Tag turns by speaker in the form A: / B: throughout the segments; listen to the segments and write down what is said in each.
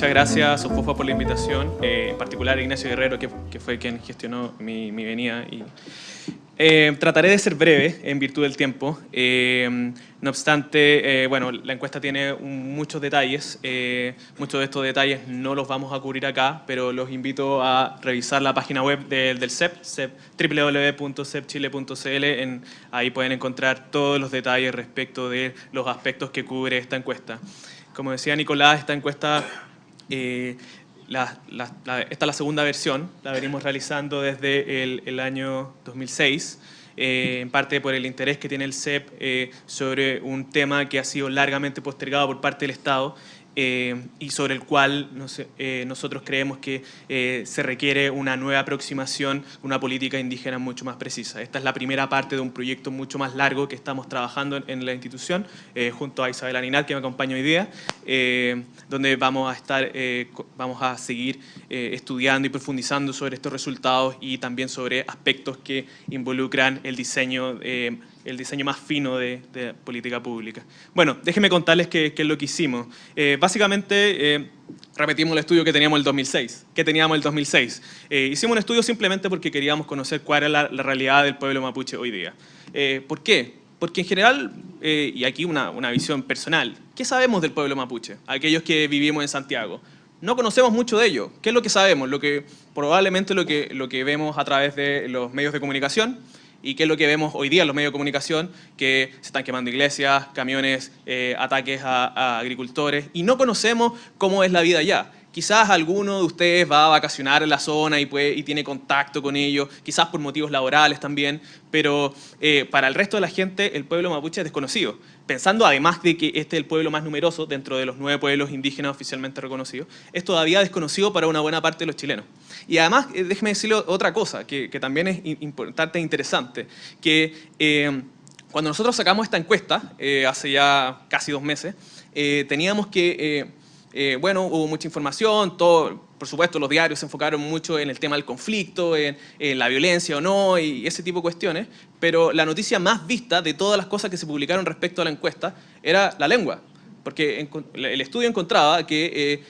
A: muchas gracias, Sofofa, por la invitación, en particular a Ignacio Guerrero, que fue quien gestionó mi venida. Trataré de ser breve en virtud del tiempo. No obstante, bueno, la encuesta tiene muchos detalles. Muchos de estos detalles no los vamos a cubrir acá, pero los invito a revisar la página web del CEP, www.cepchile.cl. Ahí pueden encontrar todos los detalles respecto de los aspectos que cubre esta encuesta. Como decía Nicolás, esta encuesta, esta es la segunda versión, la venimos realizando desde el año 2006, en parte por el interés que tiene el CEP sobre un tema que ha sido largamente postergado por parte del Estado y sobre el cual nosotros creemos que se requiere una nueva aproximación, una política indígena mucho más precisa. Esta es la primera parte de un proyecto mucho más largo que estamos trabajando en la institución, junto a Isabel Aninal, que me acompaña hoy día, donde vamos a seguir estudiando y profundizando sobre estos resultados y también sobre aspectos que involucran el diseño más fino de política pública. Bueno, déjenme contarles qué es lo que hicimos. Básicamente, repetimos el estudio que teníamos en el 2006. ¿Qué teníamos en el 2006? Hicimos un estudio simplemente porque queríamos conocer cuál era la realidad del pueblo mapuche hoy día. ¿Por qué? Porque en general, y aquí una visión personal, ¿qué sabemos del pueblo mapuche? Aquellos que vivimos en Santiago. No conocemos mucho de ello. ¿Qué es lo que sabemos? Probablemente lo que vemos a través de los medios de comunicación. ¿Y qué es lo que vemos hoy día en los medios de comunicación? Que se están quemando iglesias, camiones, ataques a agricultores, y no conocemos cómo es la vida allá. Quizás alguno de ustedes va a vacacionar en la zona y tiene contacto con ellos, quizás por motivos laborales también, pero para el resto de la gente el pueblo mapuche es desconocido. Pensando además de que este es el pueblo más numeroso dentro de los 9 pueblos indígenas oficialmente reconocidos, es todavía desconocido para una buena parte de los chilenos. Y además, déjeme decirle otra cosa que también es importante e interesante, que cuando nosotros sacamos esta encuesta, hace ya casi 2 meses, teníamos que... bueno, hubo mucha información, por supuesto los diarios se enfocaron mucho en el tema del conflicto, en la violencia o no y ese tipo de cuestiones, pero la noticia más vista de todas las cosas que se publicaron respecto a la encuesta era la lengua, porque el estudio encontraba que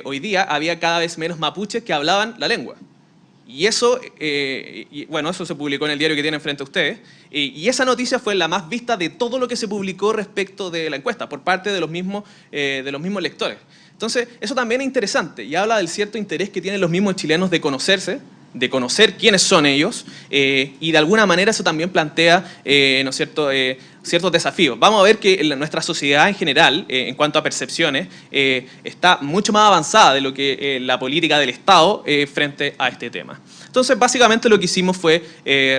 A: hoy día había cada vez menos mapuches que hablaban la lengua. Y eso, bueno, eso se publicó en el diario que tienen frente a ustedes, y esa noticia fue la más vista de todo lo que se publicó respecto de la encuesta, por parte de los mismos lectores. Entonces, eso también es interesante, y habla del cierto interés que tienen los mismos chilenos de conocerse, de conocer quiénes son ellos, y de alguna manera eso también plantea, ¿no es cierto?, ciertos desafíos. Vamos a ver que nuestra sociedad en general, en cuanto a percepciones, está mucho más avanzada de lo que la política del Estado frente a este tema. Entonces, básicamente lo que hicimos fue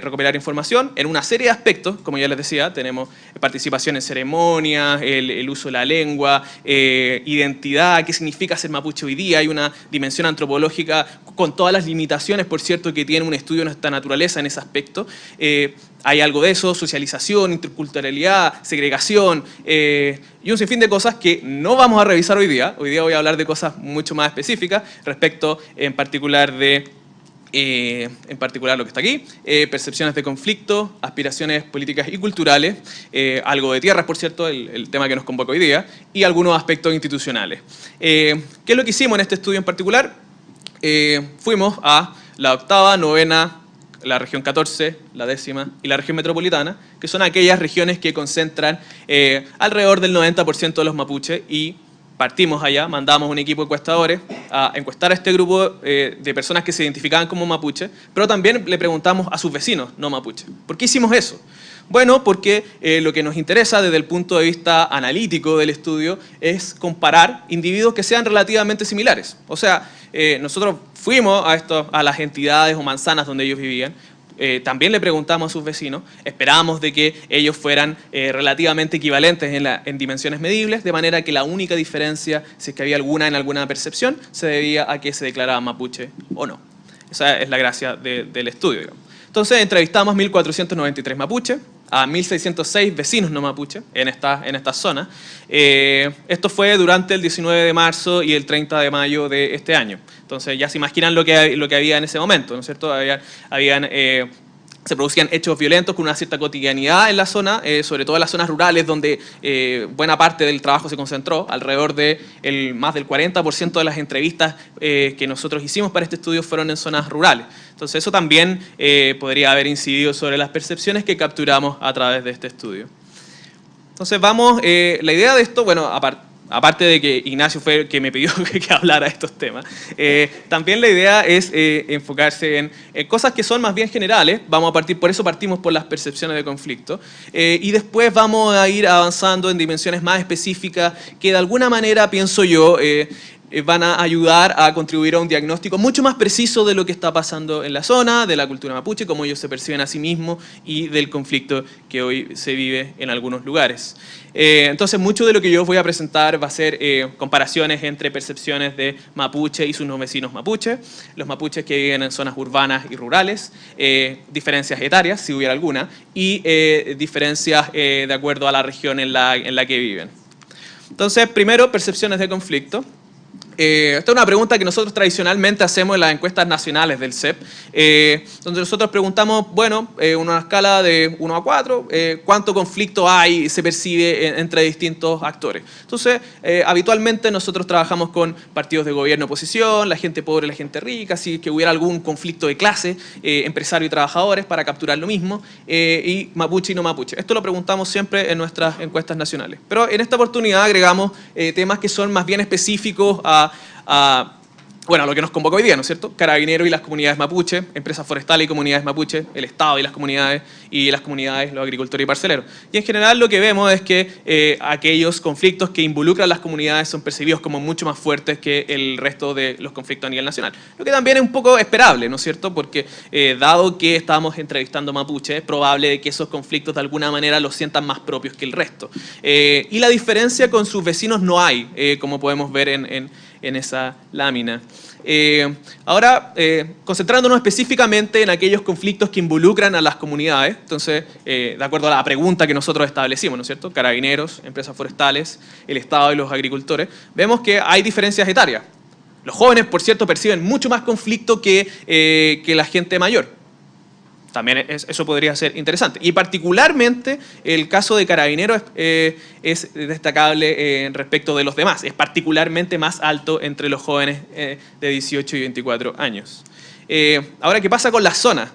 A: recopilar información en una serie de aspectos, como ya les decía, tenemos participación en ceremonias, el uso de la lengua, identidad, qué significa ser mapuche hoy día, hay una dimensión antropológica con todas las limitaciones, por cierto, que tiene un estudio de nuestra naturaleza en ese aspecto. Hay algo de eso, socialización, interculturalidad, segregación y un sinfín de cosas que no vamos a revisar hoy día. Hoy día voy a hablar de cosas mucho más específicas respecto en particular lo que está aquí, percepciones de conflicto, aspiraciones políticas y culturales, algo de tierras, por cierto, el tema que nos convoca hoy día, y algunos aspectos institucionales. ¿Qué es lo que hicimos en este estudio en particular? Fuimos a la 8ª, 9ª, la región 14, la 10ª y la región metropolitana, que son aquellas regiones que concentran alrededor del 90% de los mapuches, y partimos allá, mandamos un equipo de encuestadores a encuestar a este grupo de personas que se identificaban como mapuche, pero también le preguntamos a sus vecinos no mapuche. ¿Por qué hicimos eso? Bueno, porque lo que nos interesa desde el punto de vista analítico del estudio es comparar individuos que sean relativamente similares. O sea, nosotros fuimos a las entidades o manzanas donde ellos vivían, también le preguntamos a sus vecinos, esperábamos de que ellos fueran relativamente equivalentes en dimensiones medibles, de manera que la única diferencia, si es que había alguna en alguna percepción, se debía a que se declaraba mapuche o no. Esa es la gracia del estudio, digamos. Entonces entrevistamos a 1.493 mapuches, a 1.606 vecinos no mapuche en esta zona. Esto fue durante el 19 de marzo y el 30 de mayo de este año. Entonces ya se imaginan lo que había en ese momento, ¿no es cierto? Habían se producían hechos violentos con una cierta cotidianidad en la zona, sobre todo en las zonas rurales donde buena parte del trabajo se concentró, alrededor de más del 40% de las entrevistas que nosotros hicimos para este estudio fueron en zonas rurales. Entonces eso también podría haber incidido sobre las percepciones que capturamos a través de este estudio. Entonces vamos, la idea de esto, bueno, aparte de que Ignacio fue el que me pidió que hablara de estos temas, también la idea es enfocarse en cosas que son más bien generales. Por eso partimos por las percepciones de conflicto, y después vamos a ir avanzando en dimensiones más específicas que de alguna manera, pienso yo, van a ayudar a contribuir a un diagnóstico mucho más preciso de lo que está pasando en la zona, de la cultura mapuche, cómo ellos se perciben a sí mismos y del conflicto que hoy se vive en algunos lugares. Entonces, mucho de lo que yo voy a presentar va a ser comparaciones entre percepciones de mapuche y sus vecinos mapuche, los mapuches que viven en zonas urbanas y rurales, diferencias etarias, si hubiera alguna, y diferencias de acuerdo a la región en la que viven. Entonces, primero, percepciones de conflicto. Esta es una pregunta que nosotros tradicionalmente hacemos en las encuestas nacionales del CEP, donde nosotros preguntamos, bueno, una escala de 1 a 4, ¿cuánto conflicto hay, se percibe entre distintos actores? Entonces, habitualmente nosotros trabajamos con partidos de gobierno, oposición, la gente pobre, la gente rica, si que hubiera algún conflicto de clase, empresario y trabajadores, para capturar lo mismo, y mapuche y no mapuche. Esto lo preguntamos siempre en nuestras encuestas nacionales. Pero en esta oportunidad agregamos temas que son más bien específicos a lo que nos convoca hoy día, ¿no es cierto? Carabineros y las comunidades mapuche, empresas forestales y comunidades mapuche, el Estado y las comunidades, los agricultores y parceleros. Y en general lo que vemos es que aquellos conflictos que involucran a las comunidades son percibidos como mucho más fuertes que el resto de los conflictos a nivel nacional. Lo que también es un poco esperable, ¿no es cierto? Porque dado que estamos entrevistando mapuche, es probable que esos conflictos de alguna manera los sientan más propios que el resto. Y la diferencia con sus vecinos no hay, como podemos ver en esa lámina. Ahora, concentrándonos específicamente en aquellos conflictos que involucran a las comunidades, entonces, de acuerdo a la pregunta que nosotros establecimos, ¿no es cierto? Carabineros, empresas forestales, el Estado y los agricultores, vemos que hay diferencias etarias. Los jóvenes, por cierto, perciben mucho más conflicto que la gente mayor. También eso podría ser interesante. Y particularmente el caso de Carabineros es destacable respecto de los demás. Es particularmente más alto entre los jóvenes de 18 y 24 años. Ahora, ¿qué pasa con las zonas?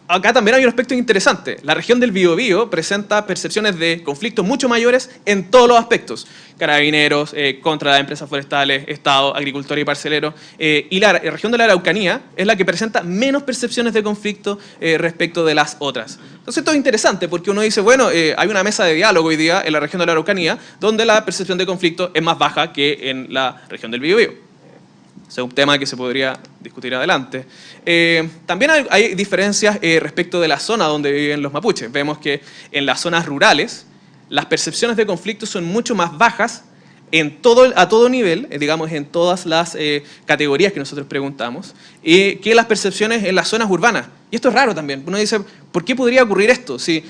A: Acá también hay un aspecto interesante. La región del Biobío presenta percepciones de conflictos mucho mayores en todos los aspectos. Carabineros, contra las empresas forestales, Estado, agricultor y parcelero. Y la región de la Araucanía es la que presenta menos percepciones de conflicto respecto de las otras. Entonces esto es interesante porque uno dice, bueno, hay una mesa de diálogo hoy día en la región de la Araucanía donde la percepción de conflicto es más baja que en la región del Biobío. Ese es un tema que se podría discutir adelante. También hay diferencias respecto de la zona donde viven los mapuches. Vemos que en las zonas rurales las percepciones de conflicto son mucho más bajas a todo nivel, digamos en todas las categorías que nosotros preguntamos, que las percepciones en las zonas urbanas. Y esto es raro también. Uno dice, ¿por qué podría ocurrir esto? Si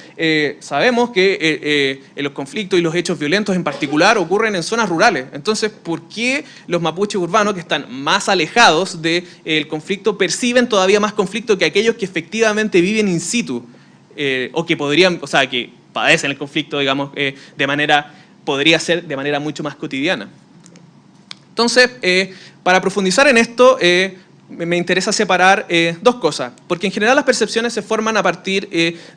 A: sabemos que los conflictos y los hechos violentos en particular ocurren en zonas rurales. Entonces, ¿por qué los mapuches urbanos que están más alejados del conflicto perciben todavía más conflicto que aquellos que efectivamente viven in situ? O que padecen el conflicto, digamos, podría ser de manera mucho más cotidiana. Entonces, para profundizar en esto, me interesa separar dos cosas, porque en general las percepciones se forman a partir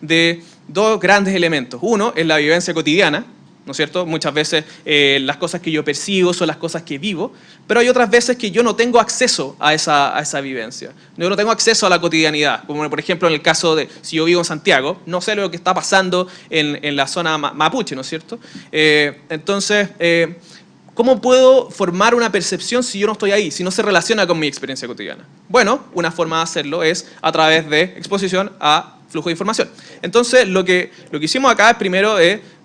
A: de dos grandes elementos. Uno es la vivencia cotidiana, ¿no es cierto? Muchas veces las cosas que yo percibo son las cosas que vivo, pero hay otras veces que yo no tengo acceso a esa vivencia. Yo no tengo acceso a la cotidianidad, como por ejemplo en el caso de, si yo vivo en Santiago, no sé lo que está pasando en la zona mapuche, ¿no es cierto? Entonces, ¿cómo puedo formar una percepción si yo no estoy ahí, si no se relaciona con mi experiencia cotidiana? Bueno, una forma de hacerlo es a través de exposición a flujo de información. Entonces, lo que hicimos acá es primero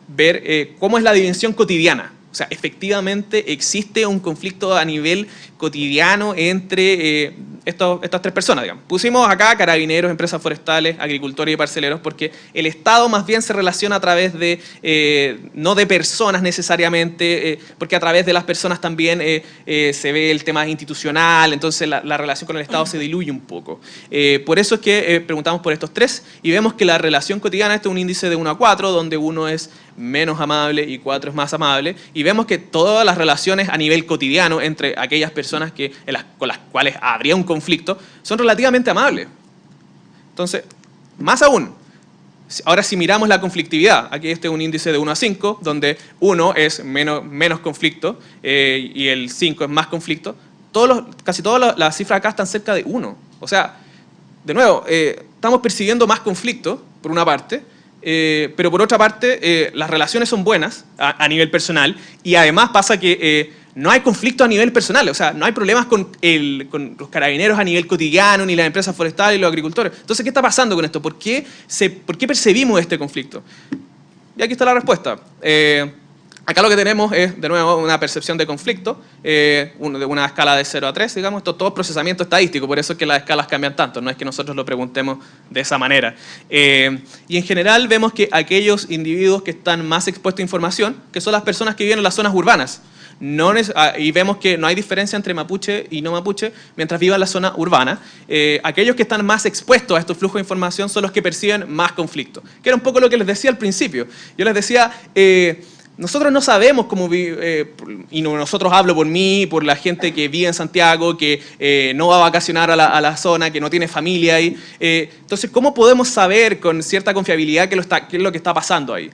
A: ver cómo es la dimensión cotidiana. O sea, efectivamente existe un conflicto a nivel cotidiano entre estas tres personas, digamos. Pusimos acá carabineros, empresas forestales, agricultores y parceleros, porque el Estado más bien se relaciona a través de, no de personas necesariamente, porque a través de las personas también se ve el tema institucional, entonces la relación con el Estado se diluye un poco. Por eso es que preguntamos por estos tres y vemos que la relación cotidiana, este es un índice de 1 a 4, donde 1 es menos amable y 4 es más amable, y vemos que todas las relaciones a nivel cotidiano entre aquellas personas con las cuales habría un conflicto son relativamente amables. Entonces, más aún, ahora si miramos la conflictividad, aquí este es un índice de 1 a 5, donde 1 es menos conflicto y el 5 es más conflicto, casi todas las cifras acá están cerca de 1. O sea, de nuevo, estamos percibiendo más conflicto, por una parte, pero por otra parte, las relaciones son buenas a nivel personal y además pasa que no hay conflicto a nivel personal, o sea, no hay problemas con los carabineros a nivel cotidiano, ni las empresas forestales y los agricultores. Entonces, ¿qué está pasando con esto? ¿Por qué percibimos este conflicto? Y aquí está la respuesta. Acá lo que tenemos es, de nuevo, una percepción de conflicto, de una escala de 0 a 3, digamos. Esto todo es procesamiento estadístico, por eso es que las escalas cambian tanto, no es que nosotros lo preguntemos de esa manera. Y en general vemos que aquellos individuos que están más expuestos a información, que son las personas que viven en las zonas urbanas, y vemos que no hay diferencia entre mapuche y no mapuche mientras viva en la zona urbana. Aquellos que están más expuestos a estos flujos de información son los que perciben más conflicto, que era un poco lo que les decía al principio. Yo les decía, nosotros no sabemos cómo y nosotros hablo por mí, por la gente que vive en Santiago, que no va a vacacionar a la zona, que no tiene familia ahí. Entonces, ¿cómo podemos saber con cierta confiabilidad qué es lo que está pasando ahí?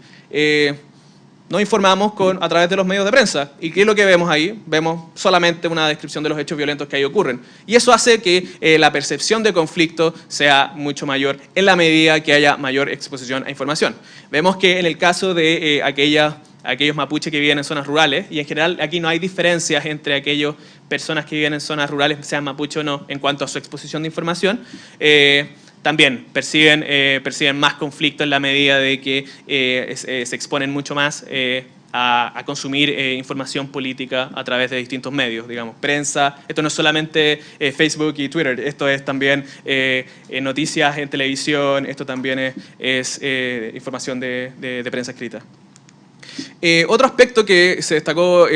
A: Nos informamos a través de los medios de prensa. ¿Y qué es lo que vemos ahí? Vemos solamente una descripción de los hechos violentos que ahí ocurren. Y eso hace que la percepción de conflicto sea mucho mayor en la medida que haya mayor exposición a información. Vemos que en el caso de aquellos mapuches que viven en zonas rurales, y en general aquí no hay diferencias entre aquellas personas que viven en zonas rurales, sean mapuche o no, en cuanto a su exposición de información, también perciben más conflicto en la medida de que se exponen mucho más a consumir información política a través de distintos medios, digamos, prensa. Esto no es solamente Facebook y Twitter, esto es también noticias en televisión, esto también es información de prensa escrita. Otro aspecto que se destacó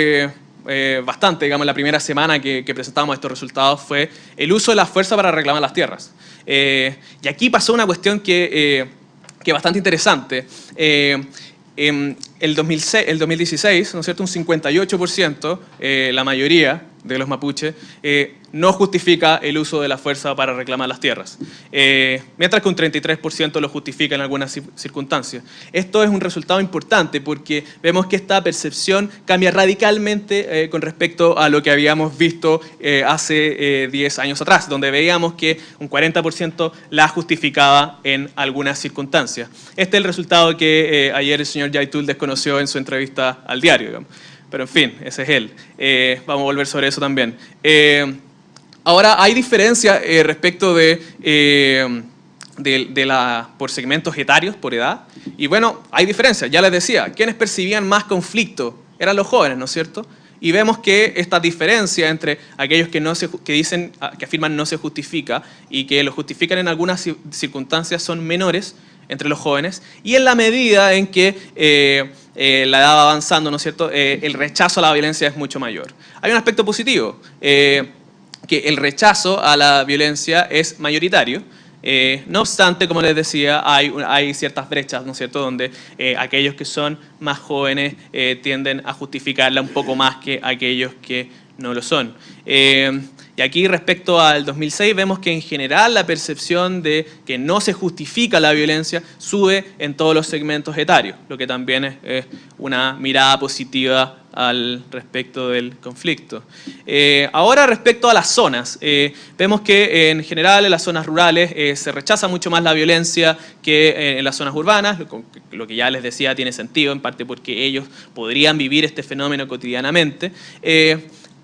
A: bastante, digamos, la primera semana que presentamos estos resultados fue el uso de la fuerza para reclamar las tierras. Y aquí pasó una cuestión que es bastante interesante. En el 2016, ¿no es cierto?, un 58%, la mayoría de los mapuches, no justifica el uso de la fuerza para reclamar las tierras, mientras que un 33% lo justifica en algunas circunstancias. Esto es un resultado importante porque vemos que esta percepción cambia radicalmente con respecto a lo que habíamos visto hace 10 años atrás, donde veíamos que un 40% la justificaba en algunas circunstancias. Este es el resultado que ayer el señor Yaitul desconoció en su entrevista al diario, digamos. Pero en fin, ese es él. Vamos a volver sobre eso también. Ahora, hay diferencia respecto por segmentos etarios, por edad. Y bueno, hay diferencia. Ya les decía, quienes percibían más conflicto eran los jóvenes, ¿no es cierto? Y vemos que esta diferencia entre aquellos que afirman no se justifica y que lo justifican en algunas circunstancias son menores entre los jóvenes, y en la medida en que la edad va avanzando, ¿no es cierto?, el rechazo a la violencia es mucho mayor. Hay un aspecto positivo, que el rechazo a la violencia es mayoritario. No obstante, como les decía, hay ciertas brechas, ¿no es cierto?, donde aquellos que son más jóvenes tienden a justificarla un poco más que aquellos que no lo son. Y aquí respecto al 2006 vemos que en general la percepción de que no se justifica la violencia sube en todos los segmentos etarios, lo que también es una mirada positiva al respecto del conflicto. Ahora respecto a las zonas, vemos que en general en las zonas rurales se rechaza mucho más la violencia que en las zonas urbanas, lo que ya les decía tiene sentido, en parte porque ellos podrían vivir este fenómeno cotidianamente.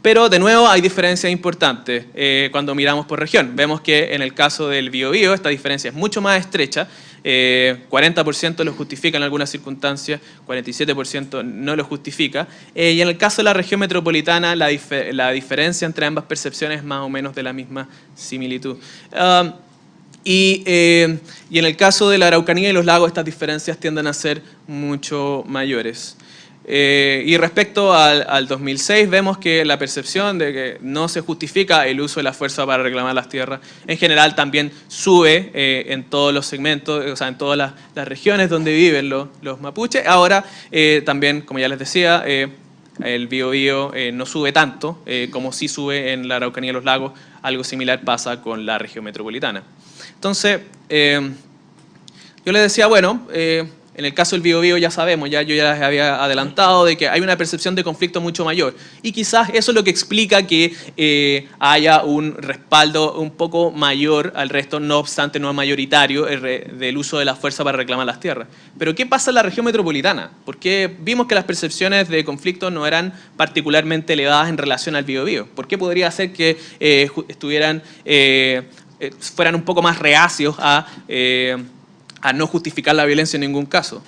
A: Pero, de nuevo, hay diferencias importantes cuando miramos por región. Vemos que en el caso del Biobío esta diferencia es mucho más estrecha 40% lo justifica en algunas circunstancias, 47% no lo justifica. Y en el caso de la región metropolitana, la diferencia entre ambas percepciones es más o menos de la misma similitud. Y en el caso de la Araucanía y los lagos, estas diferencias tienden a ser mucho mayores. Y respecto al 2006, vemos que la percepción de que no se justifica el uso de la fuerza para reclamar las tierras, en general también sube en todos los segmentos, o sea, en todas las regiones donde viven los mapuches. Ahora también, como ya les decía, el Biobío no sube tanto como sí sube en la Araucanía y los lagos. Algo similar pasa con la región metropolitana. Entonces, yo les decía, bueno, en el caso del Biobío ya sabemos, yo ya les había adelantado de que hay una percepción de conflicto mucho mayor. Y quizás eso es lo que explica que haya un respaldo un poco mayor al resto, no obstante no mayoritario, del uso de la fuerza para reclamar las tierras. Pero ¿qué pasa en la región metropolitana? Porque vimos que las percepciones de conflicto no eran particularmente elevadas en relación al Biobío. ¿Por qué podría ser que fueran un poco más reacios a no justificar la violencia en ningún caso?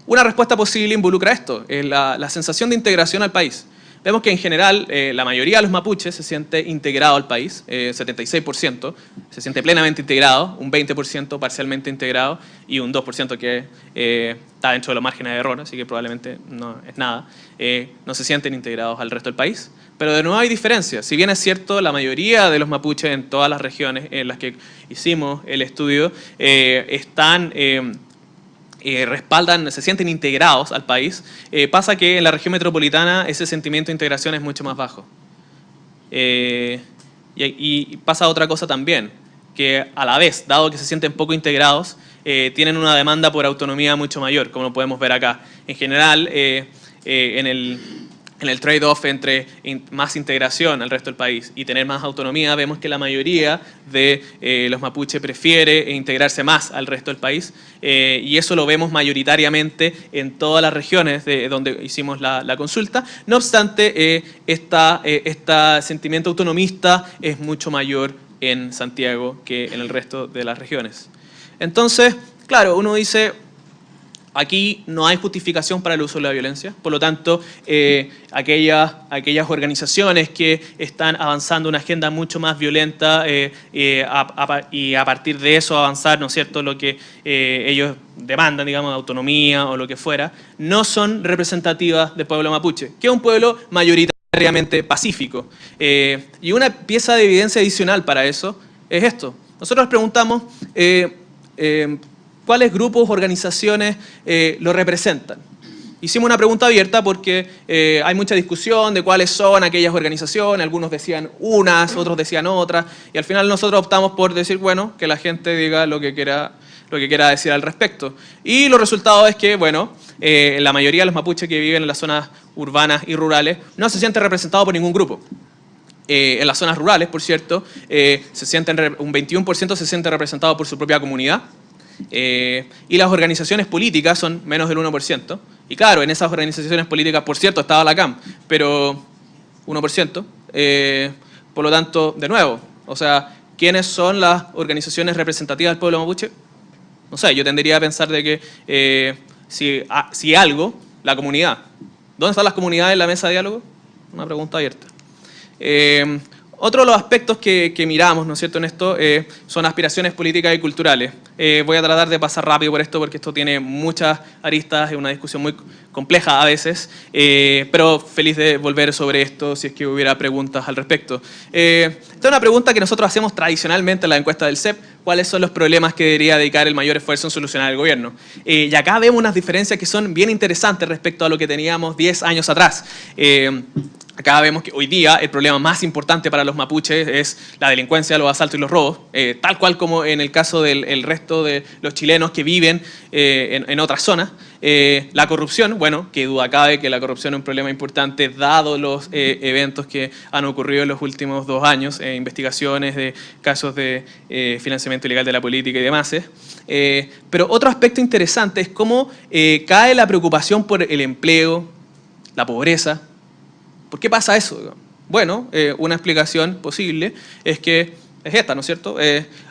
A: Una respuesta posible involucra esto, la sensación de integración al país. Vemos que en general la mayoría de los mapuches se siente integrado al país, 76% se siente plenamente integrado, un 20% parcialmente integrado y un 2% que está dentro de los márgenes de error, así que probablemente no es nada, no se sienten integrados al resto del país. Pero de nuevo hay diferencias. Si bien es cierto, la mayoría de los mapuches en todas las regiones en las que hicimos el estudio respaldan, se sienten integrados al país, pasa que en la región metropolitana ese sentimiento de integración es mucho más bajo. Y pasa otra cosa también, que a la vez, dado que se sienten poco integrados, tienen una demanda por autonomía mucho mayor, como lo podemos ver acá. En general, en el trade-off entre más integración al resto del país y tener más autonomía, vemos que la mayoría de los mapuches prefiere integrarse más al resto del país y eso lo vemos mayoritariamente en todas las regiones donde hicimos la consulta. No obstante, este sentimiento autonomista es mucho mayor en Santiago que en el resto de las regiones. Entonces, claro, uno dice, aquí no hay justificación para el uso de la violencia, por lo tanto, aquellas organizaciones que están avanzando una agenda mucho más violenta y a partir de eso avanzar, ¿no es cierto?, lo que ellos demandan, digamos, autonomía o lo que fuera, no son representativas del pueblo mapuche, que es un pueblo mayoritariamente pacífico. Y una pieza de evidencia adicional para eso es esto. Nosotros preguntamos ¿cuáles grupos, organizaciones lo representan? Hicimos una pregunta abierta porque hay mucha discusión de cuáles son aquellas organizaciones, algunos decían unas, otros decían otras, y al final nosotros optamos por decir, bueno, que la gente diga lo que quiera decir al respecto. Y los resultados es que, bueno, la mayoría de los mapuches que viven en las zonas urbanas y rurales no se siente representado por ningún grupo. En las zonas rurales, por cierto, un 21% se siente representado por su propia comunidad. Y las organizaciones políticas son menos del 1%. Y claro, en esas organizaciones políticas, por cierto, estaba la CAM, pero 1%. Por lo tanto, de nuevo, o sea, ¿quiénes son las organizaciones representativas del pueblo mapuche? No sé, yo tendería a pensar de que si algo, la comunidad. ¿Dónde están las comunidades en la mesa de diálogo? Una pregunta abierta. Otro de los aspectos que miramos, ¿no es cierto?, en esto son aspiraciones políticas y culturales. Voy a tratar de pasar rápido por esto porque esto tiene muchas aristas, es una discusión muy compleja a veces, pero feliz de volver sobre esto si es que hubiera preguntas al respecto. Esta es una pregunta que nosotros hacemos tradicionalmente en la encuesta del CEP: ¿cuáles son los problemas que debería dedicar el mayor esfuerzo en solucionar el gobierno? Y acá vemos unas diferencias que son bien interesantes respecto a lo que teníamos 10 años atrás. Acá vemos que hoy día el problema más importante para los mapuches es la delincuencia, los asaltos y los robos, tal cual como en el caso del resto de los chilenos que viven en otras zonas. La corrupción, bueno, que duda cabe que la corrupción es un problema importante dado los eventos que han ocurrido en los últimos 2 años, investigaciones de casos de financiamiento ilegal de la política y demás. Pero otro aspecto interesante es cómo cae la preocupación por el empleo, la pobreza. ¿Por qué pasa eso? Bueno, una explicación posible es esta, ¿no es cierto?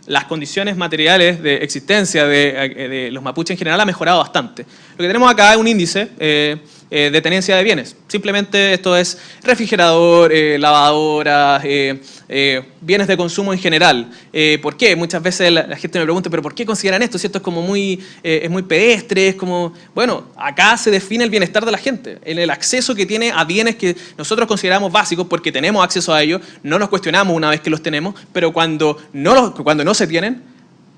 A: las condiciones materiales de existencia de los mapuches en general ha mejorado bastante. Lo que tenemos acá es un índice de tenencia de bienes. Simplemente esto es refrigerador, lavadora, bienes de consumo en general. ¿Por qué? Muchas veces la gente me pregunta, ¿pero por qué consideran esto? Si esto es como es muy pedestre, es como... Bueno, acá se define el bienestar de la gente, en el acceso que tiene a bienes que nosotros consideramos básicos porque tenemos acceso a ellos, no nos cuestionamos una vez que los tenemos, pero cuando no se tienen,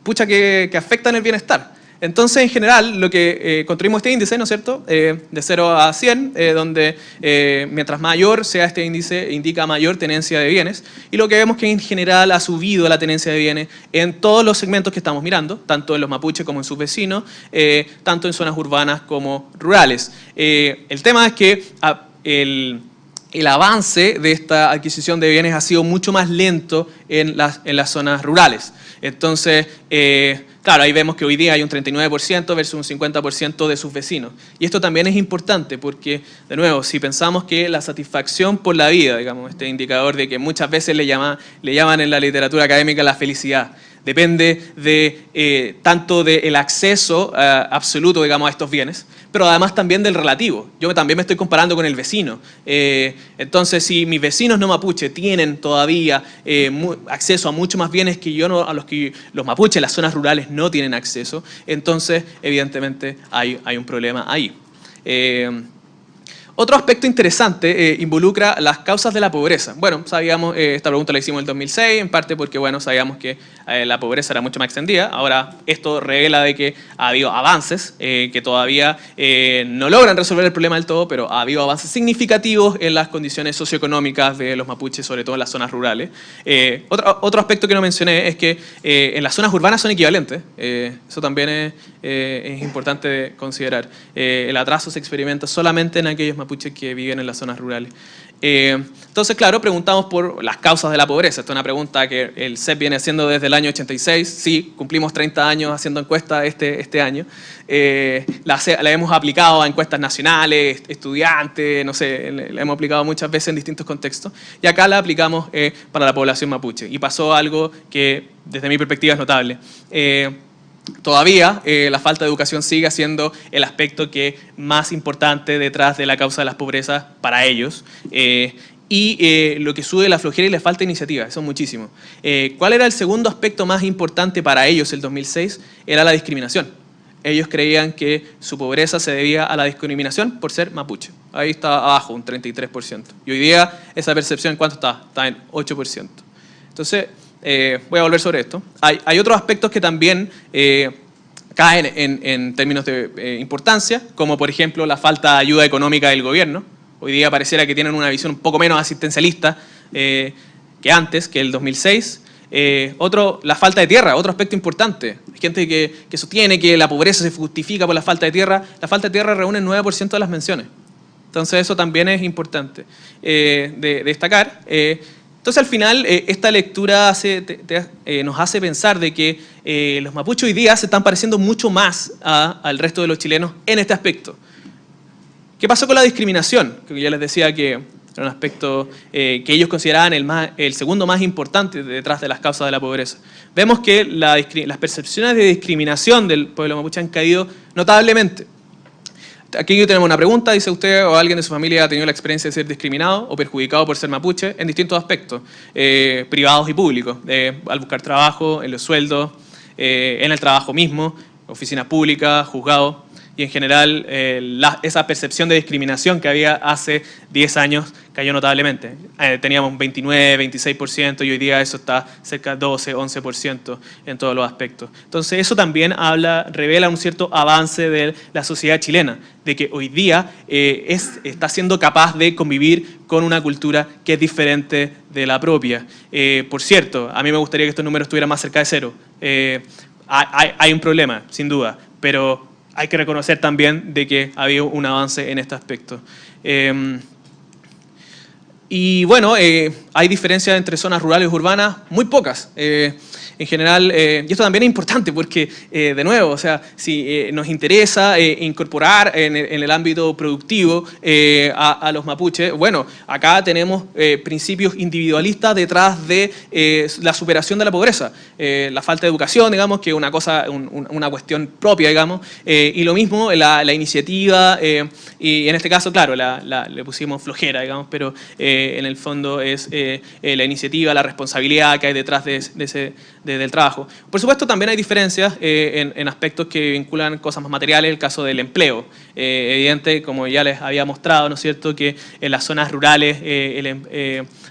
A: pucha que afectan el bienestar. Entonces, en general, lo que construimos este índice, ¿no es cierto?, de 0 a 100, donde mientras mayor sea este índice, indica mayor tenencia de bienes. Y lo que vemos que en general ha subido la tenencia de bienes en todos los segmentos que estamos mirando, tanto en los mapuches como en sus vecinos, tanto en zonas urbanas como rurales. El tema es que el avance de esta adquisición de bienes ha sido mucho más lento en las zonas rurales. Entonces, claro, ahí vemos que hoy día hay un 39% versus un 50% de sus vecinos. Y esto también es importante porque, de nuevo, si pensamos que la satisfacción por la vida, digamos, este indicador de que muchas veces le llaman en la literatura académica la felicidad, depende de tanto del acceso absoluto, digamos, a estos bienes, pero además también del relativo. Yo también me estoy comparando con el vecino. Entonces, si mis vecinos no mapuche tienen todavía acceso a mucho más bienes que yo, a los que los mapuches en las zonas rurales no tienen acceso, entonces, evidentemente, hay un problema ahí. Otro aspecto interesante involucra las causas de la pobreza. Bueno, sabíamos, esta pregunta la hicimos en el 2006, en parte porque, bueno, sabíamos que la pobreza era mucho más extendida. Ahora, esto revela de que ha habido avances que todavía no logran resolver el problema del todo, pero ha habido avances significativos en las condiciones socioeconómicas de los mapuches, sobre todo en las zonas rurales. Otro aspecto que no mencioné es que en las zonas urbanas son equivalentes. Eso también es importante considerar. El atraso se experimenta solamente en aquellos mapuches que viven en las zonas rurales. Entonces, claro, preguntamos por las causas de la pobreza. Esta es una pregunta que el CEP viene haciendo desde el año 86. Sí, cumplimos 30 años haciendo encuestas este año. La hemos aplicado a encuestas nacionales, estudiantes, no sé, la hemos aplicado muchas veces en distintos contextos. Y acá la aplicamos para la población mapuche. Y pasó algo que, desde mi perspectiva, es notable. Todavía la falta de educación sigue siendo el aspecto más importante detrás de la causa de las pobrezas para ellos. Lo que sube la flojera y la falta de iniciativa, eso es muchísimo. ¿Cuál era el segundo aspecto más importante para ellos el 2006? Era la discriminación. Ellos creían que su pobreza se debía a la discriminación por ser mapuche. Ahí está abajo, un 33%. Y hoy día esa percepción, ¿en cuánto está? Está en 8%. Entonces, voy a volver sobre esto. Hay otros aspectos que también caen en términos de importancia, como por ejemplo la falta de ayuda económica del gobierno. Hoy día pareciera que tienen una visión un poco menos asistencialista que antes, que el 2006. La falta de tierra, otro aspecto importante. Hay gente que sostiene que la pobreza se justifica por la falta de tierra. La falta de tierra reúne el 9% de las menciones. Entonces eso también es importante de destacar. Entonces, al final, esta lectura nos hace pensar de que los mapuches hoy día se están pareciendo mucho más al resto de los chilenos en este aspecto. ¿Qué pasó con la discriminación? Que ya les decía que era un aspecto que ellos consideraban el segundo más importante detrás de las causas de la pobreza. Vemos que las percepciones de discriminación del pueblo mapuche han caído notablemente. Aquí tenemos una pregunta, dice usted o alguien de su familia ha tenido la experiencia de ser discriminado o perjudicado por ser mapuche en distintos aspectos, privados y públicos, al buscar trabajo, en los sueldos, en el trabajo mismo, oficinas públicas, juzgados, y en general esa percepción de discriminación que había hace 10 años cayó notablemente. Teníamos 29, 26% y hoy día eso está cerca de 12, 11% en todos los aspectos. Entonces eso también revela un cierto avance de la sociedad chilena, de que hoy día está siendo capaz de convivir con una cultura que es diferente de la propia. Por cierto, a mí me gustaría que estos números estuvieran más cerca de cero. Hay un problema, sin duda, pero hay que reconocer también de que ha habido un avance en este aspecto. Y bueno, hay diferencias entre zonas rurales y urbanas, muy pocas. En general, y esto también es importante porque, de nuevo, o sea, si nos interesa incorporar en el ámbito productivo a los mapuches, bueno, acá tenemos principios individualistas detrás de la superación de la pobreza, la falta de educación, digamos, que es una cosa, una cuestión propia, digamos, y lo mismo la iniciativa, y en este caso, claro, le pusimos flojera, digamos, pero en el fondo es la iniciativa, la responsabilidad que hay detrás del trabajo. Por supuesto, también hay diferencias en aspectos que vinculan cosas más materiales, el caso del empleo. Evidente, como ya les había mostrado, ¿no es cierto?, que en las zonas rurales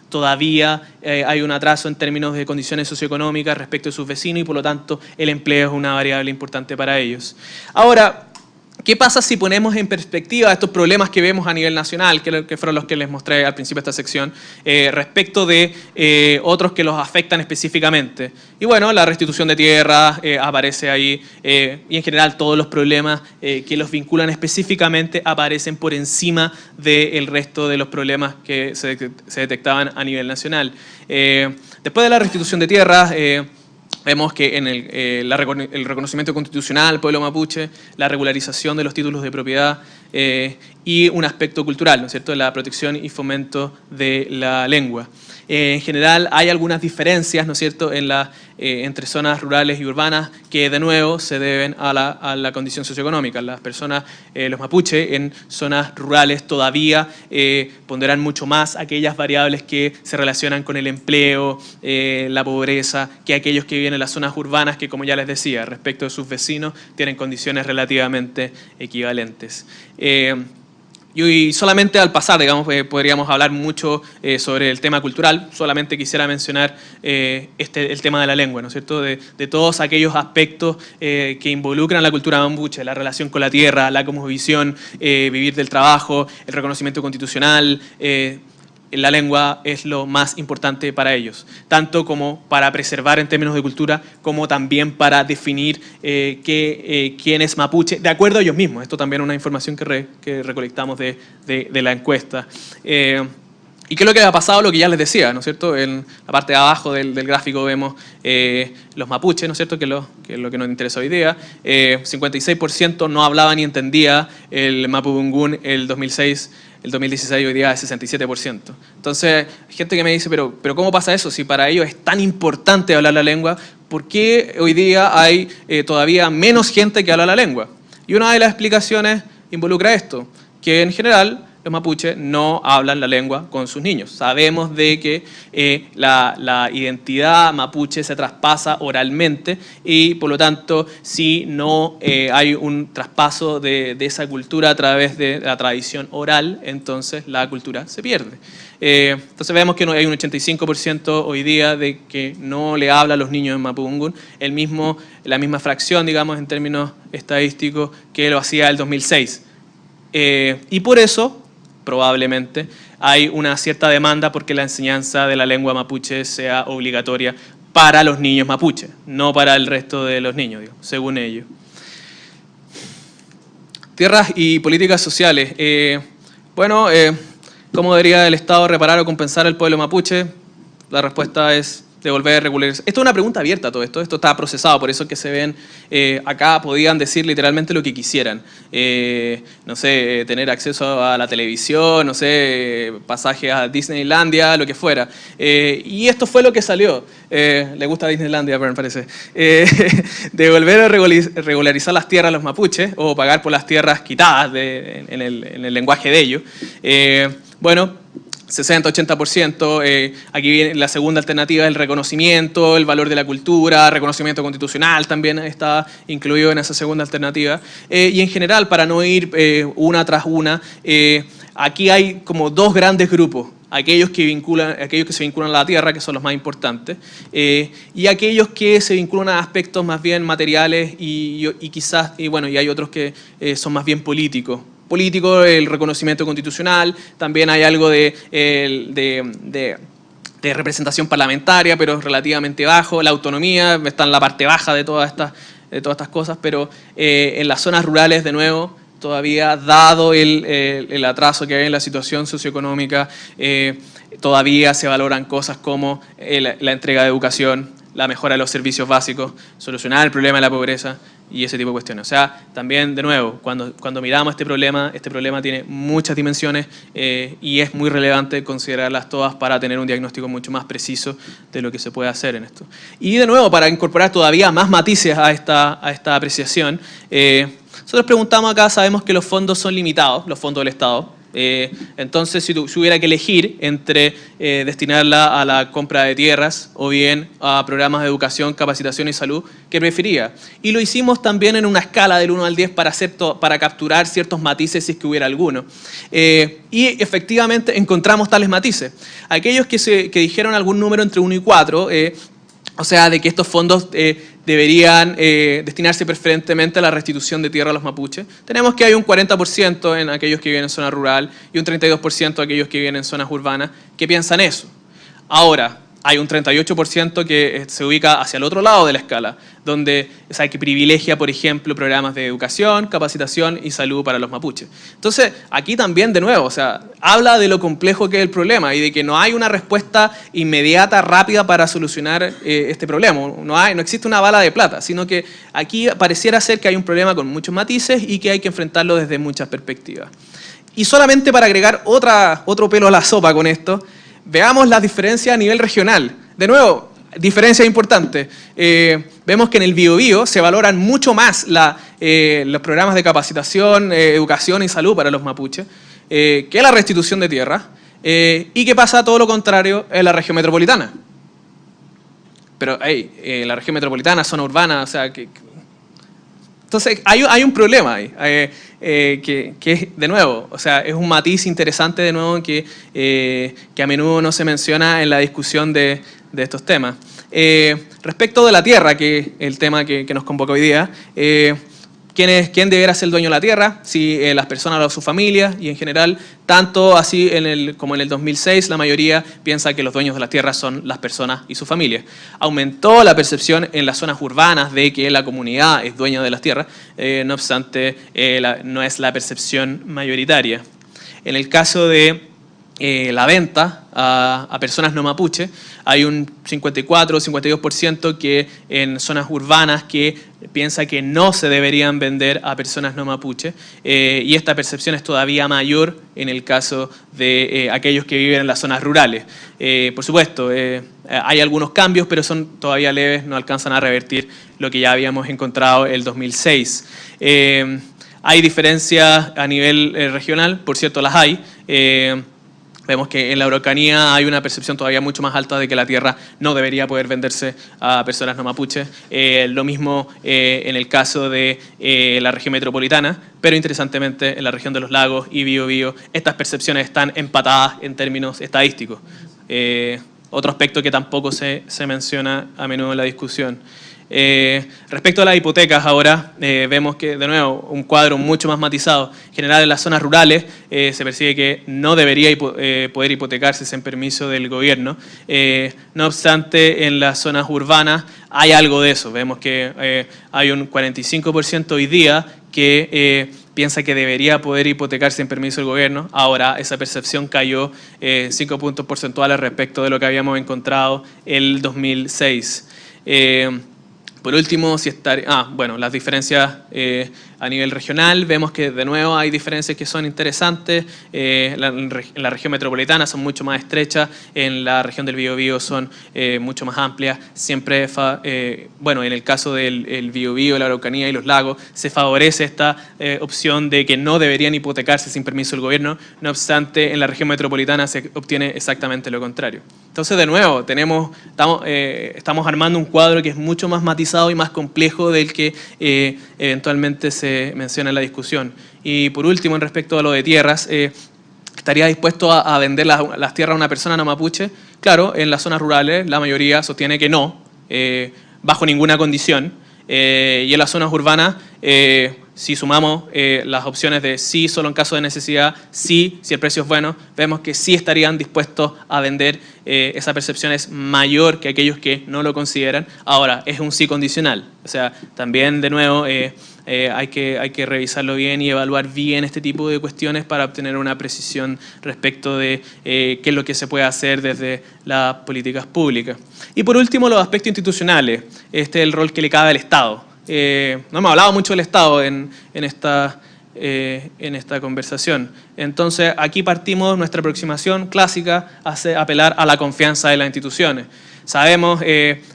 A: todavía hay un atraso en términos de condiciones socioeconómicas respecto de sus vecinos y por lo tanto el empleo es una variable importante para ellos. Ahora, ¿qué pasa si ponemos en perspectiva estos problemas que vemos a nivel nacional, que fueron los que les mostré al principio de esta sección, respecto de otros que los afectan específicamente? Y bueno, la restitución de tierras aparece ahí, y en general todos los problemas que los vinculan específicamente aparecen por encima del resto de los problemas que se detectaban a nivel nacional. Después de la restitución de tierras, vemos que en el reconocimiento constitucional al pueblo mapuche, la regularización de los títulos de propiedad y un aspecto cultural, ¿no es cierto?, la protección y fomento de la lengua. En general hay algunas diferencias, ¿no es cierto?, entre zonas rurales y urbanas que de nuevo se deben a la condición socioeconómica. Las personas, los mapuches en zonas rurales todavía ponderan mucho más aquellas variables que se relacionan con el empleo, la pobreza, que aquellos que viven en las zonas urbanas que, como ya les decía, respecto de sus vecinos, tienen condiciones relativamente equivalentes. Y solamente al pasar, digamos, podríamos hablar mucho sobre el tema cultural. Solamente quisiera mencionar el tema de la lengua, ¿no es cierto? De todos aquellos aspectos que involucran la cultura mapuche, la relación con la tierra, la cosmovisión, vivir del trabajo, el reconocimiento constitucional. La lengua es lo más importante para ellos, tanto como para preservar en términos de cultura, como también para definir quién es mapuche, de acuerdo a ellos mismos. Esto también es una información que recolectamos de la encuesta. ¿Y qué es lo que ha pasado? Lo que ya les decía, ¿no es cierto? En la parte de abajo del gráfico vemos los mapuches, ¿no es cierto?, que es lo que nos interesa hoy día. 56% no hablaba ni entendía el mapudungún el 2006. El 2016 hoy día es 67%. Entonces, hay gente que me dice, pero ¿cómo pasa eso? Si para ellos es tan importante hablar la lengua, ¿por qué hoy día hay todavía menos gente que habla la lengua? Y una de las explicaciones involucra esto, que en general los mapuches no hablan la lengua con sus niños. Sabemos de que la identidad mapuche se traspasa oralmente y por lo tanto si no hay un traspaso de esa cultura a través de la tradición oral, entonces la cultura se pierde. Entonces vemos que hay un 85% hoy día de que no le habla a los niños en mapudungún, la misma fracción, digamos, en términos estadísticos que lo hacía el 2006. Y por eso, probablemente, hay una cierta demanda porque la enseñanza de la lengua mapuche sea obligatoria para los niños mapuche, no para el resto de los niños, digo, según ellos. Tierras y políticas sociales. Bueno, ¿cómo debería el Estado reparar o compensar al pueblo mapuche? La respuesta es devolver, regularizar. Esto es una pregunta abierta, todo esto está procesado, por eso que se ven acá, podían decir literalmente lo que quisieran. No sé, tener acceso a la televisión, no sé, pasajes a Disneylandia, lo que fuera. Y esto fue lo que salió. Le gusta Disneylandia, me parece. Devolver o regularizar las tierras a los mapuches o pagar por las tierras quitadas en el lenguaje de ellos. Bueno, 60-80%, aquí viene la segunda alternativa, el reconocimiento, el valor de la cultura, reconocimiento constitucional también está incluido en esa segunda alternativa. Y en general, para no ir una tras una, aquí hay como dos grandes grupos. Aquellos que se vinculan a la tierra, que son los más importantes, y aquellos que se vinculan a aspectos más bien materiales y quizás, y hay otros que son más bien políticos. El reconocimiento constitucional, también hay algo de representación parlamentaria, pero relativamente bajo, la autonomía está en la parte baja de todas estas cosas, pero en las zonas rurales, de nuevo, todavía dado el atraso que hay en la situación socioeconómica, todavía se valoran cosas como la entrega de educación, la mejora de los servicios básicos, solucionar el problema de la pobreza y ese tipo de cuestiones. O sea, también, de nuevo, cuando miramos este problema tiene muchas dimensiones y es muy relevante considerarlas todas para tener un diagnóstico mucho más preciso de lo que se puede hacer en esto. Y, de nuevo, para incorporar todavía más matices a esta apreciación, nosotros preguntamos acá, sabemos que los fondos son limitados, los fondos del Estado. Entonces, si hubiera que elegir entre destinarla a la compra de tierras o bien a programas de educación, capacitación y salud, ¿qué prefería? Y lo hicimos también en una escala del 1 al 10 para capturar ciertos matices si es que hubiera alguno. Y efectivamente encontramos tales matices. Aquellos que dijeron algún número entre 1 y 4, o sea, de que estos fondos deberían destinarse preferentemente a la restitución de tierra a los mapuches. Tenemos que hay un 40% en aquellos que viven en zona rural y un 32% de aquellos que viven en zonas urbanas que piensan eso. Ahora, hay un 38% que se ubica hacia el otro lado de la escala, donde, o sea, que privilegia, por ejemplo, programas de educación, capacitación y salud para los mapuches. Entonces, aquí también, de nuevo, o sea, habla de lo complejo que es el problema y de que no hay una respuesta inmediata, rápida para solucionar este problema. No existe una bala de plata, sino que aquí pareciera ser que hay un problema con muchos matices y que hay que enfrentarlo desde muchas perspectivas. Y solamente para agregar otro pelo a la sopa con esto, veamos las diferencias a nivel regional. De nuevo, diferencias importantes. Vemos que en el Biobío se valoran mucho más los programas de capacitación, educación y salud para los mapuches que la restitución de tierra. Y que pasa todo lo contrario en la región metropolitana. Pero la región metropolitana, zona urbana, o sea, entonces hay un problema ahí, que de nuevo, o sea, es un matiz interesante de nuevo que a menudo no se menciona en la discusión de estos temas. Respecto de la tierra, que es el tema que nos convoca hoy día, ¿quién deberá ser el dueño de la tierra? Si las personas o su familia, y en general, tanto así como en el 2006, la mayoría piensa que los dueños de la tierra son las personas y su familia. Aumentó la percepción en las zonas urbanas de que la comunidad es dueña de las tierras, no obstante, no es la percepción mayoritaria. En el caso de la venta a personas no mapuche, hay un 54 o 52% que en zonas urbanas que piensa que no se deberían vender a personas no mapuche y esta percepción es todavía mayor en el caso de aquellos que viven en las zonas rurales. Por supuesto, hay algunos cambios, pero son todavía leves, no alcanzan a revertir lo que ya habíamos encontrado en el 2006. Hay diferencias a nivel regional, por cierto las hay. Vemos que en la Araucanía hay una percepción todavía mucho más alta de que la tierra no debería poder venderse a personas no mapuches. Lo mismo en el caso de la región metropolitana, pero interesantemente en la región de los lagos y Biobío estas percepciones están empatadas en términos estadísticos. Otro aspecto que tampoco se menciona a menudo en la discusión. Respecto a las hipotecas ahora, vemos que, de nuevo, un cuadro mucho más matizado. En general, en las zonas rurales se percibe que no debería poder hipotecarse sin permiso del gobierno. No obstante, en las zonas urbanas hay algo de eso. Vemos que hay un 45% hoy día que piensa que debería poder hipotecarse sin permiso del gobierno. Ahora esa percepción cayó 5 puntos porcentuales respecto de lo que habíamos encontrado el 2006. Por último, bueno, las diferencias a nivel regional, vemos que de nuevo hay diferencias que son interesantes. En la región metropolitana son mucho más estrechas, en la región del Biobío son mucho más amplias. Siempre, bueno, en el caso del Biobío, la Araucanía y los lagos, se favorece esta opción de que no deberían hipotecarse sin permiso del gobierno. No obstante, en la región metropolitana se obtiene exactamente lo contrario. Entonces, de nuevo, estamos armando un cuadro que es mucho más matizado y más complejo del que eventualmente se menciona en la discusión. Y por último, en respecto a lo de tierras, ¿estaría dispuesto a vender las tierras a una persona no mapuche? Claro, en las zonas rurales la mayoría sostiene que no, bajo ninguna condición. Y en las zonas urbanas, si sumamos las opciones de sí solo en caso de necesidad, sí si el precio es bueno, vemos que sí estarían dispuestos a vender. Esa percepción es mayor que aquellos que no lo consideran. Ahora, es un sí condicional. O sea, también de nuevo Hay que revisarlo bien y evaluar bien este tipo de cuestiones para obtener una precisión respecto de qué es lo que se puede hacer desde las políticas públicas. Y por último, los aspectos institucionales. Este es el rol que le cabe al Estado. No hemos hablado mucho del Estado en esta conversación. Entonces, aquí partimos, nuestra aproximación clásica hace apelar a la confianza de las instituciones. Sabemos,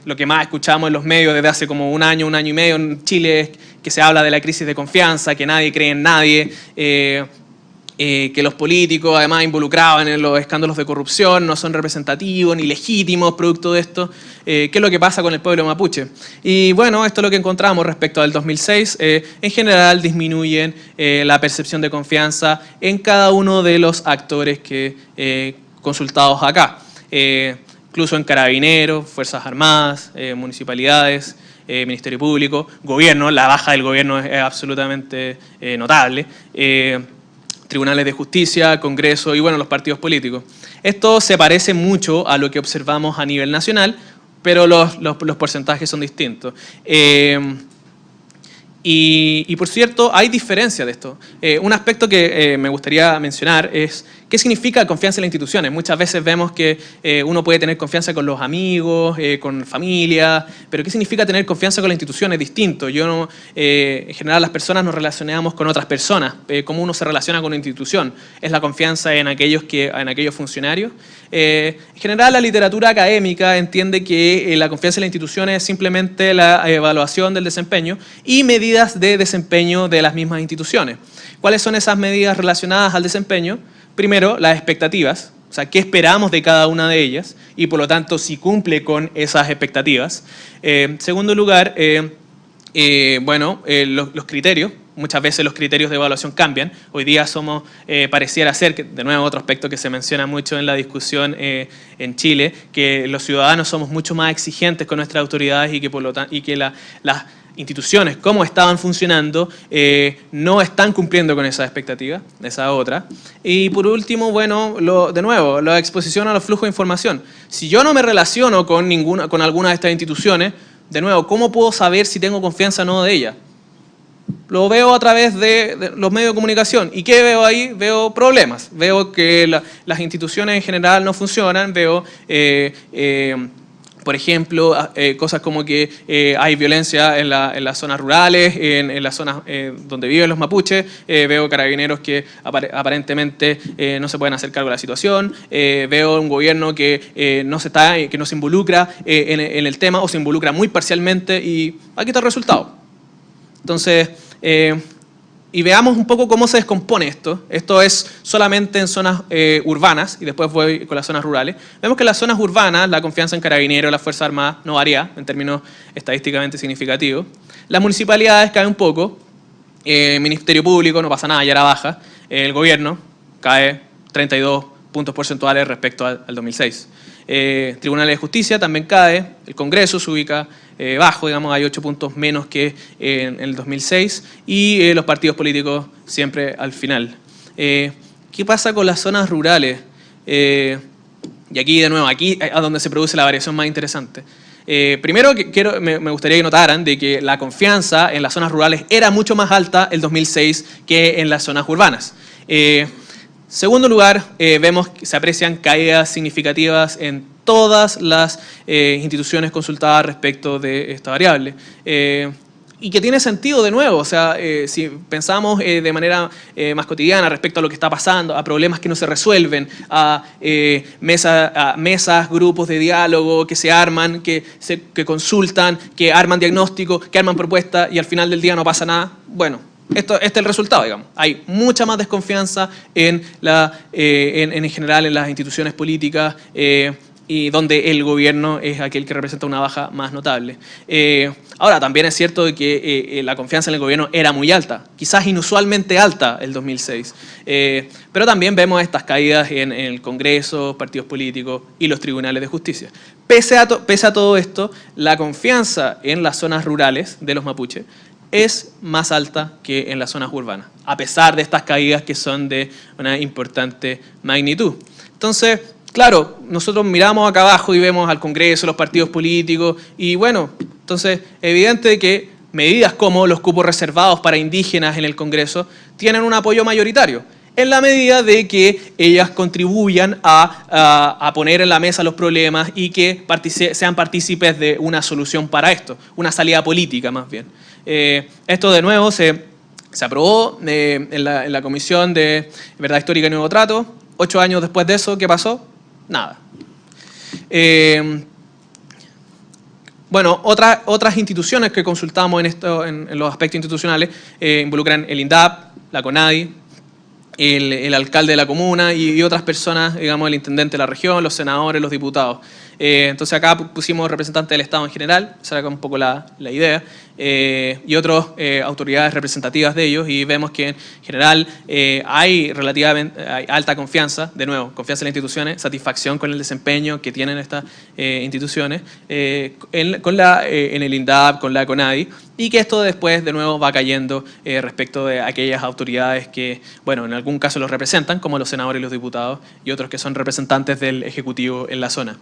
A: lo que más escuchamos en los medios desde hace como un año y medio en Chile es que se habla de la crisis de confianza, que nadie cree en nadie, que los políticos, además involucrados en los escándalos de corrupción, no son representativos ni legítimos producto de esto. ¿Qué es lo que pasa con el pueblo mapuche? Y bueno, esto es lo que encontramos respecto al 2006. En general disminuyen la percepción de confianza en cada uno de los actores que consultados acá. Incluso en Carabineros, Fuerzas Armadas, municipalidades, Ministerio Público, gobierno. La baja del gobierno es absolutamente notable. Tribunales de Justicia, Congreso y, bueno, los partidos políticos. Esto se parece mucho a lo que observamos a nivel nacional, pero los porcentajes son distintos. Y por cierto, hay diferencia de esto. Un aspecto que me gustaría mencionar es qué significa confianza en las instituciones. Muchas veces vemos que uno puede tener confianza con los amigos, con familia, pero ¿qué significa tener confianza con las instituciones? Es distinto. En general, las personas nos relacionamos con otras personas. ¿Cómo uno se relaciona con una institución? ¿Es la confianza en aquellos funcionarios? En general, la literatura académica entiende que la confianza en las instituciones es simplemente la evaluación del desempeño y medidas de desempeño de las mismas instituciones. ¿Cuáles son esas medidas relacionadas al desempeño? Primero, las expectativas, o sea, qué esperamos de cada una de ellas y por lo tanto si cumple con esas expectativas. Segundo lugar, los criterios. Muchas veces los criterios de evaluación cambian. Hoy día pareciera ser, que de nuevo otro aspecto que se menciona mucho en la discusión en Chile, que los ciudadanos somos mucho más exigentes con nuestras autoridades y que las instituciones, como estaban funcionando, no están cumpliendo con esas expectativas, esa otra. Y por último, bueno, de nuevo, la exposición a los flujos de información. Si yo no me relaciono con alguna de estas instituciones, de nuevo, ¿cómo puedo saber si tengo confianza o no de ellas? Lo veo a través de los medios de comunicación. ¿Y qué veo ahí? Veo problemas. Veo que las instituciones en general no funcionan, veo por ejemplo, cosas como que hay violencia en las zonas rurales, en las zonas donde viven los mapuches. Veo carabineros que aparentemente no se pueden hacer cargo de la situación. Veo un gobierno que no se involucra en el tema o se involucra muy parcialmente y aquí está el resultado. Entonces, y veamos un poco cómo se descompone esto. Esto es solamente en zonas urbanas y después voy con las zonas rurales. Vemos que en las zonas urbanas la confianza en Carabineros, las Fuerzas Armadas no varía en términos estadísticamente significativos. Las municipalidades caen un poco. Ministerio Público no pasa nada, ya era baja. El gobierno cae 32 puntos porcentuales respecto al 2006. Tribunales de Justicia también cae. El Congreso se ubica bajo, digamos, hay 8 puntos menos que en el 2006 y los partidos políticos siempre al final. ¿Qué pasa con las zonas rurales? Y aquí, de nuevo, aquí es donde se produce la variación más interesante. Primero, me gustaría que notaran de que la confianza en las zonas rurales era mucho más alta el 2006 que en las zonas urbanas. Segundo lugar, vemos que se aprecian caídas significativas en todas las instituciones consultadas respecto de esta variable. Y que tiene sentido de nuevo, o sea, si pensamos de manera más cotidiana respecto a lo que está pasando, a problemas que no se resuelven, a mesas, grupos de diálogo que se arman, que consultan, que arman diagnóstico, que arman propuestas y al final del día no pasa nada, bueno, este es el resultado, digamos. Hay mucha más desconfianza en general en las instituciones políticas y donde el gobierno es aquel que representa una baja más notable. Ahora, también es cierto de que la confianza en el gobierno era muy alta, quizás inusualmente alta el 2006, pero también vemos estas caídas en el Congreso, partidos políticos y los tribunales de justicia. Pese a todo esto, la confianza en las zonas rurales de los mapuches es más alta que en las zonas urbanas, a pesar de estas caídas que son de una importante magnitud. Entonces, claro, nosotros miramos acá abajo y vemos al Congreso, los partidos políticos, y bueno, entonces, evidente que medidas como los cupos reservados para indígenas en el Congreso tienen un apoyo mayoritario, en la medida de que ellas contribuyan a poner en la mesa los problemas y que sean partícipes de una solución para esto, una salida política más bien. Esto de nuevo se aprobó en la Comisión de Verdad Histórica y Nuevo Trato. 8 años después de eso, ¿qué pasó? Nada. Bueno, otras instituciones que consultamos en los aspectos institucionales involucran el INDAP, la CONADI, el alcalde de la comuna y otras personas, digamos, el intendente de la región, los senadores, los diputados. Entonces acá pusimos representantes del Estado en general, esa era un poco la idea, y otras autoridades representativas de ellos, y vemos que en general hay relativamente alta confianza, de nuevo, confianza en las instituciones, satisfacción con el desempeño que tienen estas instituciones, en el INDAP, con la CONADI, y que esto después, de nuevo, va cayendo respecto de aquellas autoridades que, bueno, en algún caso los representan, como los senadores y los diputados, y otros que son representantes del Ejecutivo en la zona.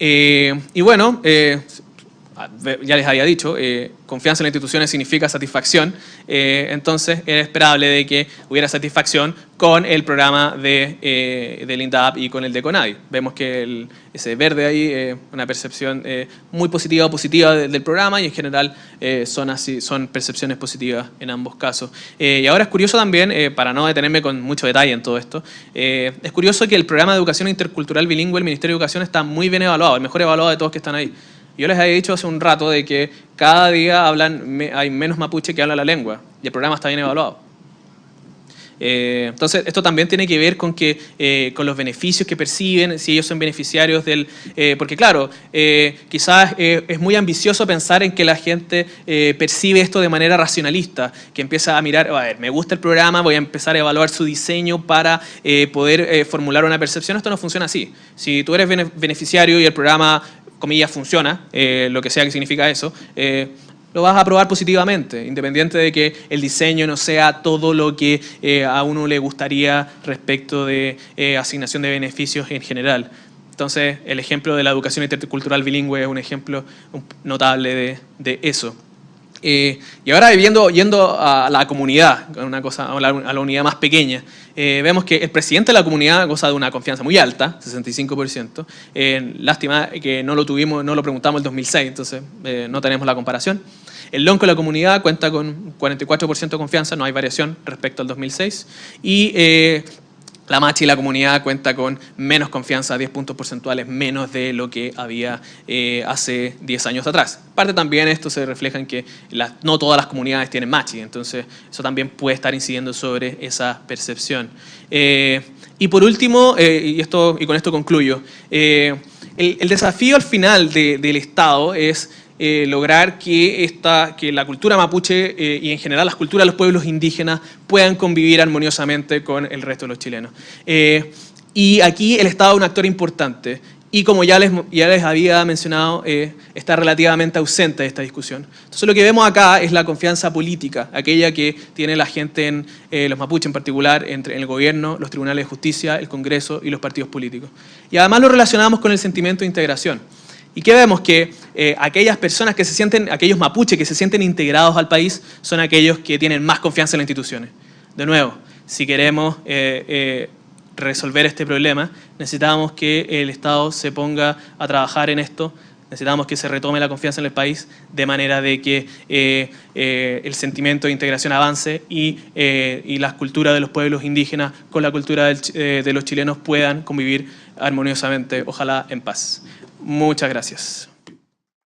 A: Y bueno, ya les había dicho, confianza en las instituciones significa satisfacción, entonces era esperable de que hubiera satisfacción con el programa del INDAP y con el de CONADI. Vemos que ese verde ahí, una percepción muy positiva o positiva del programa, y en general son percepciones positivas en ambos casos. Y ahora es curioso también, para no detenerme con mucho detalle en todo esto, es curioso que el programa de educación intercultural bilingüe del Ministerio de Educación está muy bien evaluado, el mejor evaluado de todos que están ahí. Yo les había dicho hace un rato de que cada día hay menos mapuche que hablan la lengua, y el programa está bien evaluado. Entonces, esto también tiene que ver con los beneficios que perciben, si ellos son beneficiarios del... porque claro, quizás es muy ambicioso pensar en que la gente percibe esto de manera racionalista, que empieza a mirar, a ver, me gusta el programa, voy a empezar a evaluar su diseño para poder formular una percepción. Esto no funciona así. Si tú eres beneficiario y el programa, comillas, funciona, lo que sea que significa eso, lo vas a aprobar positivamente, independiente de que el diseño no sea todo lo que a uno le gustaría respecto de asignación de beneficios en general. Entonces, el ejemplo de la educación intercultural bilingüe es un ejemplo notable de eso. Y ahora yendo a la comunidad, a la unidad más pequeña, vemos que el presidente de la comunidad goza de una confianza muy alta, 65%. Lástima que no lo preguntamos en el 2006, entonces no tenemos la comparación. El lonco de la comunidad cuenta con 44% de confianza, no hay variación respecto al 2006. Y la machi y la comunidad cuenta con menos confianza, 10 puntos porcentuales menos de lo que había hace 10 años atrás. Parte también esto se refleja en que no todas las comunidades tienen machi, entonces eso también puede estar incidiendo sobre esa percepción. Y por último, y con esto concluyo, el desafío al final del Estado es lograr que la cultura mapuche y en general las culturas de los pueblos indígenas puedan convivir armoniosamente con el resto de los chilenos. Y aquí el Estado es un actor importante y como ya les había mencionado, está relativamente ausente de esta discusión. Entonces lo que vemos acá es la confianza política, aquella que tiene la gente en los mapuches en particular, entre el gobierno, los tribunales de justicia, el Congreso y los partidos políticos. Y además lo relacionamos con el sentimiento de integración. ¿Y qué vemos? Que aquellas personas que aquellos mapuches que se sienten integrados al país son aquellos que tienen más confianza en las instituciones. De nuevo, si queremos resolver este problema, necesitamos que el Estado se ponga a trabajar en esto, necesitamos que se retome la confianza en el país de manera de que el sentimiento de integración avance y las culturas de los pueblos indígenas con la cultura de los chilenos puedan convivir armoniosamente, ojalá en paz. Muchas gracias.